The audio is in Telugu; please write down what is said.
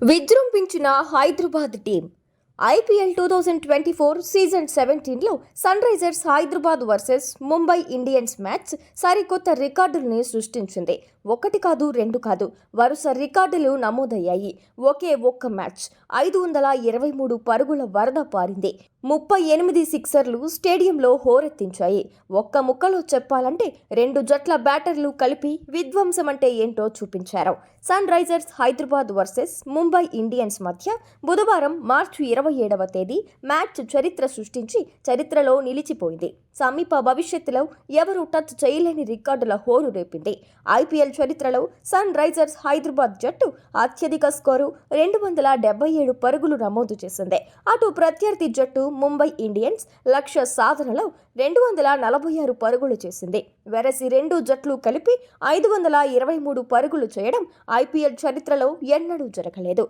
విజృంభించిన హైదరాబాద్ టీం ఐపీఎల్ 2024 సీజన్ 17లో Sunrisers Hyderabad versus Mumbai Indians match సరికొత్త రికార్డుల్ని సృష్టించింది. ఒకటి కాదు, రెండు కాదు, వరుస రికార్డులు నమోదయ్యాయి. ఒకే ఒక్క మ్యాచ్ 523 పరుగుల వరద పారింది. 38 సిక్సర్లు స్టేడియంలో హోరెత్తించాయి. ఒక్క ముక్కలో చెప్పాలంటే రెండు జట్ల బ్యాటర్లు కలిపి విధ్వంసం అంటే ఏంటో చూపించారు. Sunrisers Hyderabad versus Mumbai Indians మధ్య బుధవారం మార్చి 27వ తేదీ మ్యాచ్ చరిత్ర సృష్టించి చరిత్రలో నిలిచిపోయింది. సమీప భవిష్యత్తులో ఎవరూ టచ్ చేయలేని రికార్డుల హోరు రేపింది. ఐపీఎల్ చరిత్రలో సన్ రైజర్స్ హైదరాబాద్ జట్టు అత్యధిక స్కోరు 277 పరుగులు నమోదు చేసింది. అటు ప్రత్యర్థి జట్టు ముంబై ఇండియన్స్ లక్ష్య సాధనలో 246 పరుగులు చేసింది. వెరసి రెండు జట్లు కలిపి 523 పరుగులు చేయడం ఐపీఎల్ చరిత్రలో ఎన్నడూ జరగలేదు.